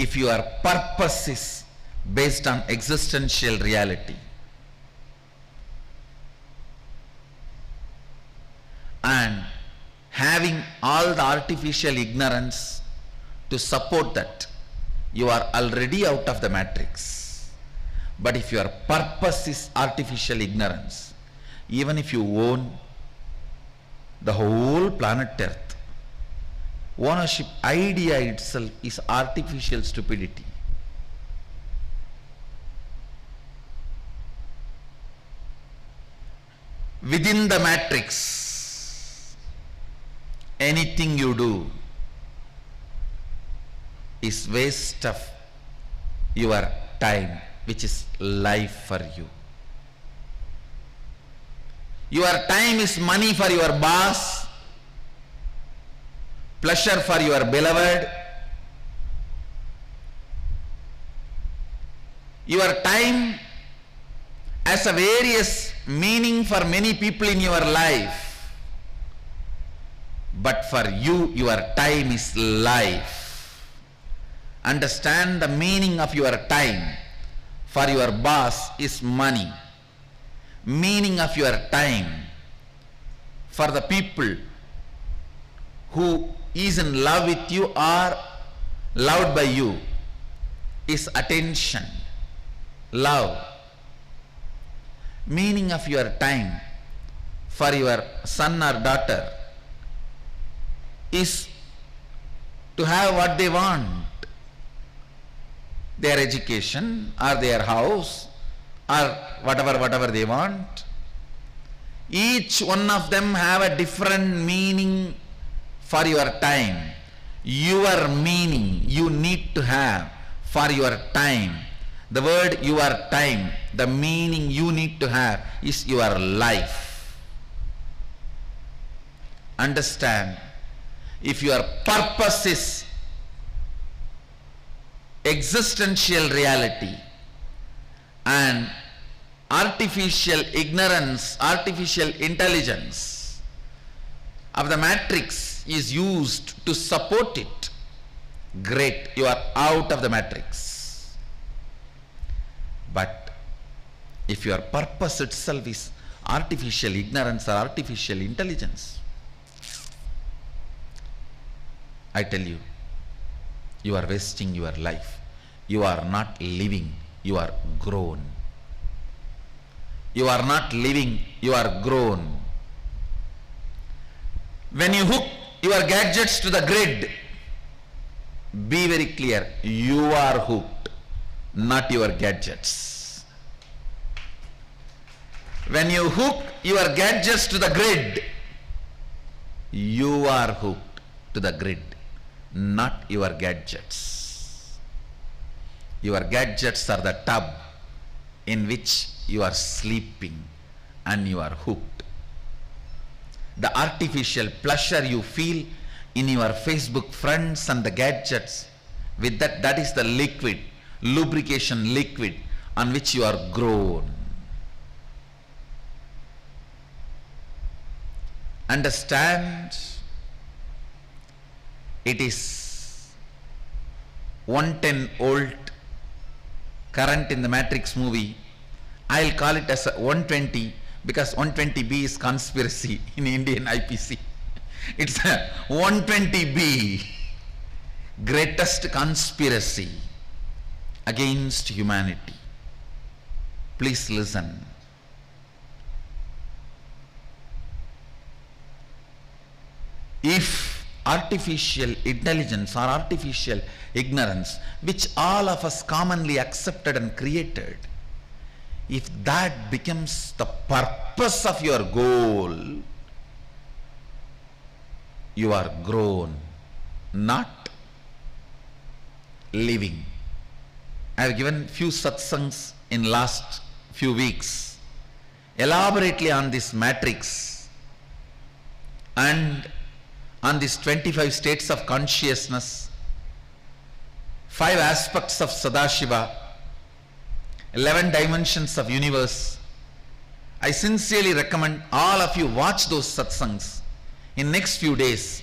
if your purpose is based on existential reality and having all the artificial ignorance to support that, you are already out of the matrix. But if your purpose is artificial ignorance, even if you own the whole planet Earth, ownership idea itself is artificial stupidity. Within the matrix, anything you do is waste of your time, which is life for you. Your time is money for your boss, pleasure for your beloved. Your time has a various meaning for many people in your life, but for you, your time is life. Understand the meaning of your time. For your boss is money. Meaning of your time for the people who is in love with you or loved by you is attention, love. Meaning of your time for your son or daughter is to have what they want, their education or their house or whatever they want. Each one of them have a different meaning for your time. Your meaning you need to have for your time. The word your time, the meaning you need to have is your life. Understand, if your purpose is existential reality and artificial ignorance, artificial intelligence of the matrix is used to support it, great, you are out of the matrix. But if your purpose itself is artificial ignorance or artificial intelligence, I tell you, you are wasting your life. You are not living, you are grown. You are not living, you are grown. When you hook your gadgets to the grid, be very clear, you are hooked, not your gadgets. When you hook your gadgets to the grid, you are hooked to the grid, not your gadgets. Your gadgets are the tub in which you are sleeping and you are hooked. The artificial pleasure you feel in your Facebook friends and the gadgets, with that is the liquid, lubrication liquid on which you are grown. Understand, it is 110 volt current in the Matrix movie. I'll call it as a 120 because 120B is conspiracy in Indian IPC. It's a 120B, greatest conspiracy against humanity. Please listen. If artificial intelligence or artificial ignorance, which all of us commonly accepted and created, if that becomes the purpose of your goal, you are grown, not living. I have given few satsangs in last few weeks elaborately on this matrix and on these 25 states of consciousness, 5 aspects of Sadashiva, 11 dimensions of universe. I sincerely recommend all of you watch those satsangs in next few days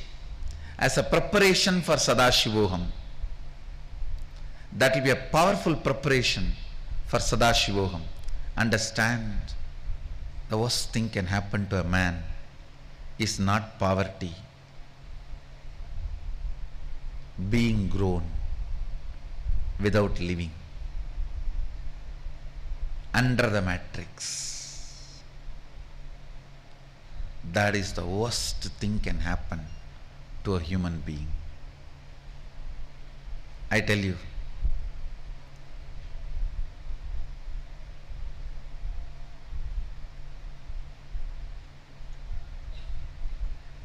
as a preparation for Sadashivoham. That will be a powerful preparation for Sadashivoham. Understand, the worst thing can happen to a man is not poverty, being grown without living under the matrix. That is the worst thing can happen to a human being. I tell you,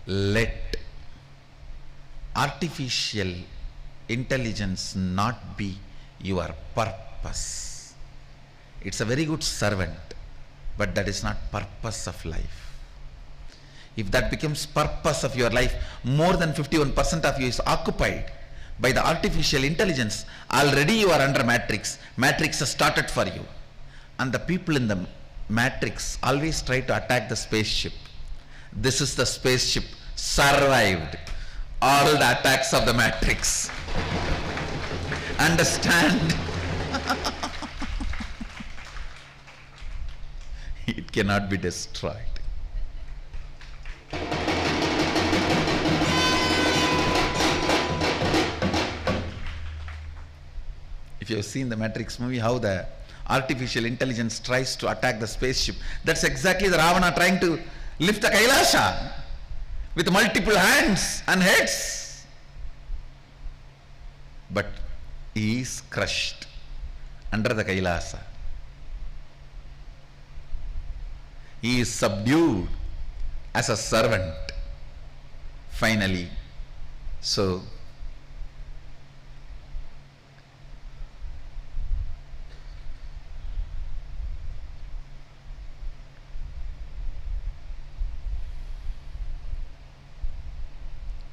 let artificial intelligence not be your purpose. It's a very good servant, but that is not purpose of life. If that becomes purpose of your life, more than 51% of you is occupied by the artificial intelligence. Already you are under matrix. Matrix has started for you. And the people in the matrix always try to attack the spaceship. This is the spaceship survived all the attacks of the matrix. Understand? It cannot be destroyed. If you have seen the Matrix movie, how the artificial intelligence tries to attack the spaceship, that's exactly the Ravana trying to lift the Kailasha with multiple hands and heads. But he is crushed under the Kailasa. He is subdued as a servant finally. So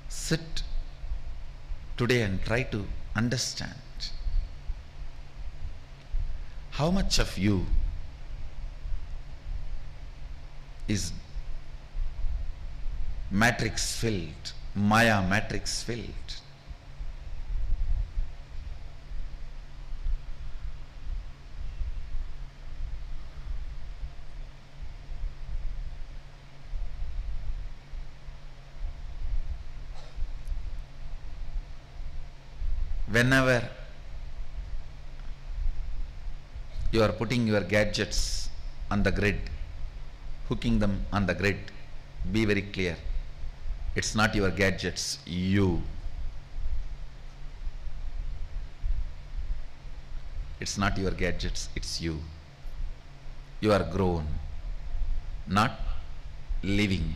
sit today and try to understand how much of you is matrix filled, Maya matrix filled. Whenever you are putting your gadgets on the grid, hooking them on the grid, be very clear. It's not your gadgets, you. It's not your gadgets, it's you. You are grown, not living.